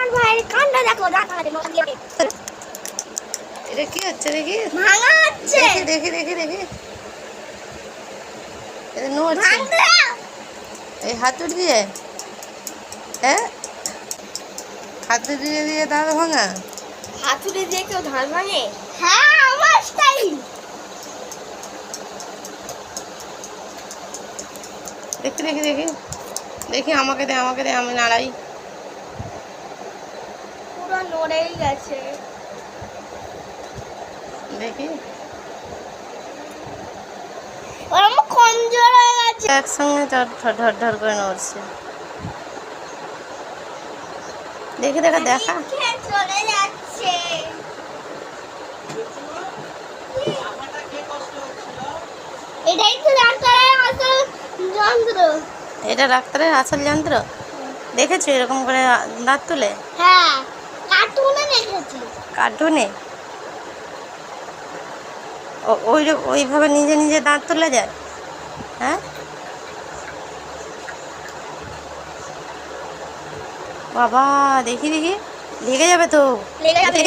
আমার ভাইয়ের কান্না দেখো এটা কি হচ্ছে দেখি? ভাঙা হচ্ছে। দেখি এটা নড়ছে এই হাতুড়ি দিয়ে। হ্যাঁ, হাতুড়ি দিয়ে দাঁত ভাঙা। হাতুড়ি দিয়ে কেউ ধান ভাঙে? হ্যাঁ, আমার স্টাইল। দেখি আমাকে দে আমি নাড়াই। পুরো নড়েই গেছে। দেখি ওরম কমজোর হয়ে গেছে। একসঙ্গে ঢর করে নড়ছে। দেখি দেখা চলে যাচ্ছে। এটাই তো ডাক্তারের আসল যন্ত্র। এটা ডাক্তারের আসল যন্ত্র। দেখেছো এরকম করে দাঁত তুলে? হ্যাঁ, কার্টুনে দেখেছি। কার্টুনে ওইভাবে নিজে দাঁত তুলে যায়? হ্যাঁ, বাবা দেখি লেগে যাবে তো। লেগে যাবে।